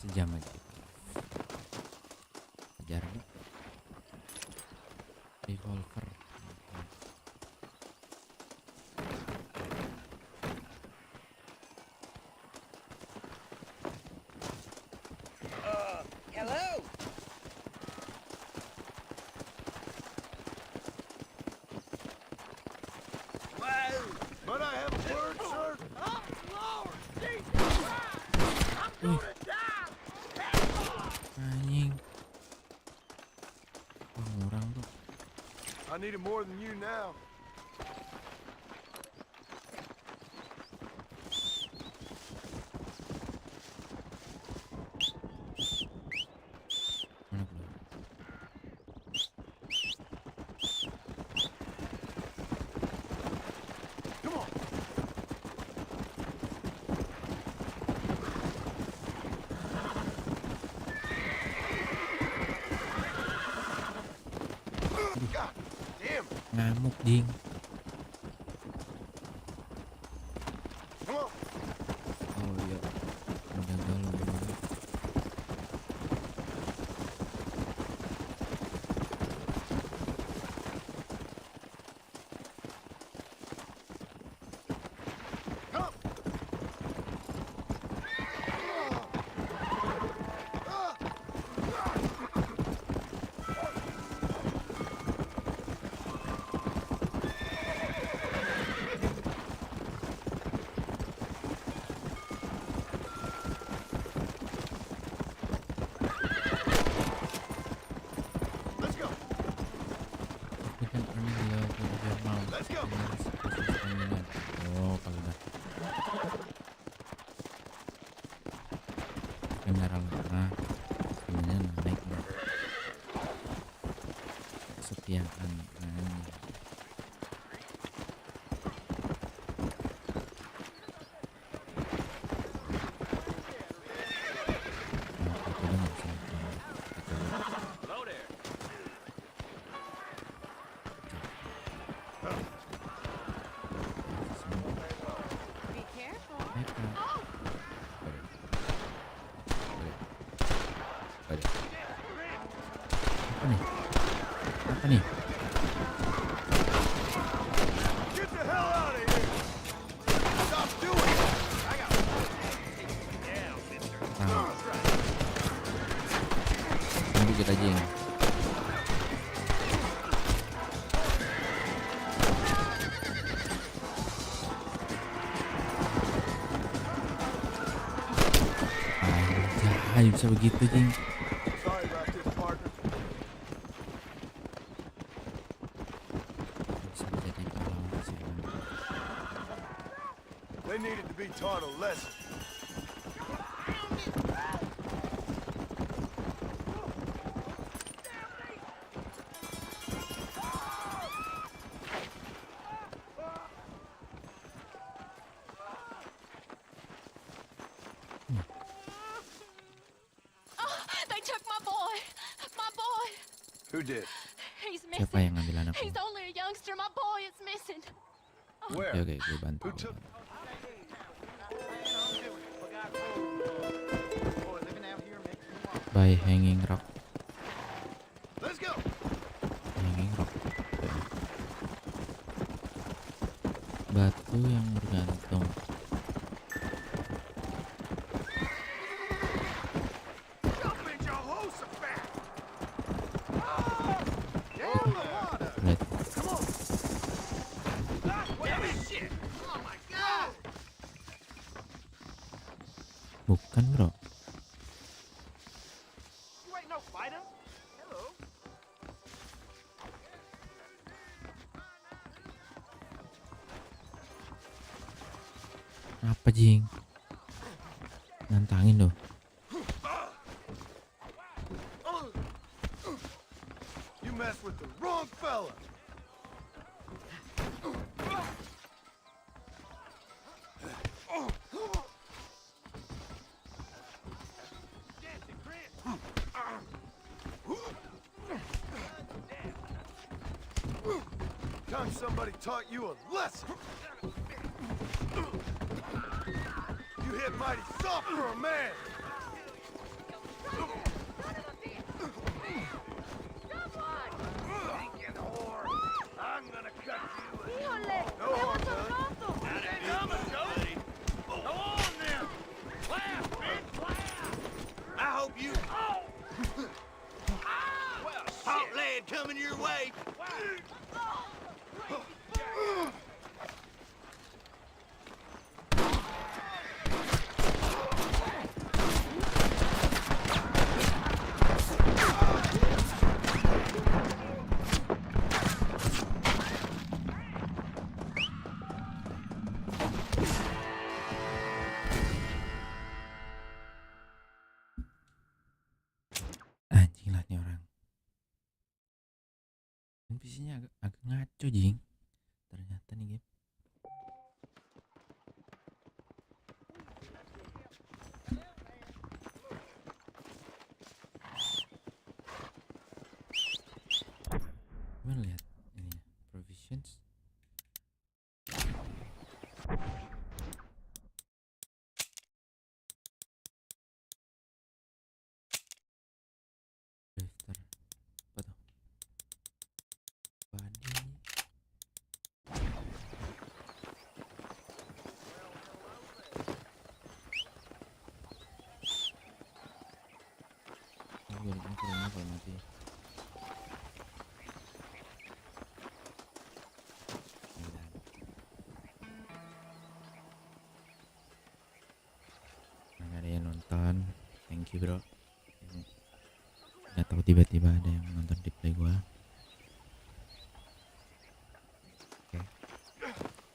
[SPEAKER 1] Sejam aja kejar nih revolver.
[SPEAKER 3] Hello?
[SPEAKER 7] Might I have a word, sir?
[SPEAKER 1] Anjing. Wah, ngurang tuh.
[SPEAKER 7] I need it more than you now.
[SPEAKER 1] Mana belum?
[SPEAKER 7] Come on. God damn.
[SPEAKER 1] Ngamuk jing.
[SPEAKER 7] Come on.
[SPEAKER 1] Oh iya. Menjaga lu bro.
[SPEAKER 7] Come. Let's go.
[SPEAKER 1] We can only love your mouth.
[SPEAKER 7] Let's go.
[SPEAKER 1] Oh, kalau udah kendaraan lama sebenarnya naik bro. Kesetiaan anjing. Nah, itu udah nggak bisa ditolak. Gitu.
[SPEAKER 10] Hello there.
[SPEAKER 9] Be careful.
[SPEAKER 1] Naik Kak. Waduh. Apa nih? Apa nih?
[SPEAKER 7] Get the hell out of here. Stop doing it.
[SPEAKER 1] Ah. Tunggu kita jing. Anjay, bisa begitu jing.
[SPEAKER 7] Sorry about this, partner.
[SPEAKER 1] Bisa jadi pahlawan sih.
[SPEAKER 7] They needed to be taught a lesson.
[SPEAKER 4] They took my boy. My boy.
[SPEAKER 7] Who did?
[SPEAKER 4] He's
[SPEAKER 1] Siapa
[SPEAKER 4] missing.
[SPEAKER 1] yang ngambil anakku?
[SPEAKER 4] He's only a youngster. My boy is missing.
[SPEAKER 7] Where?
[SPEAKER 1] Oke, gue bantu.
[SPEAKER 7] Who took?
[SPEAKER 1] By hanging rock.
[SPEAKER 7] Let's go.
[SPEAKER 1] Hanging rock. Batu yang bergantung. Lihat. Bukan bro.
[SPEAKER 10] You ain't no fighter. Hello.
[SPEAKER 1] Apa Jing? Nantangin loh.
[SPEAKER 7] You mess with the wrong fella. Time somebody taught you a lesson. You hit mighty soft for a man. Stinking whore. I'm gonna cut you. No harm done. Go on then. Laugh, bitch, laugh. I hope you. Well, hot lead coming your way.
[SPEAKER 1] Anjing lah nih orang. NPC-nya agak ngaco Jing. Ternyata nih game. Gimana lihat ini provisions. Daftar apa tuh? Body. Gue kurangnya kalau mati. Nggak ada yang nonton, thank you bro. Nggak tahu tiba-tiba ada yang nonton replay gua. Oke,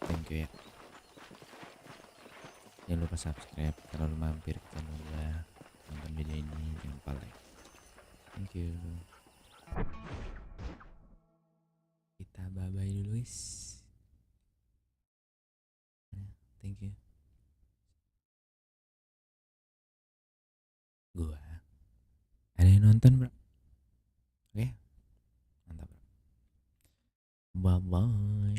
[SPEAKER 1] thank you ya. Jangan lupa subscribe kalau lu mampir ke channel gua, nonton video ini, jangan lupa like. Thank you. Kita bye-bye dulu guys. Thank you. Gua ada yang nonton bro. Oke, mantap bro. Bye bye.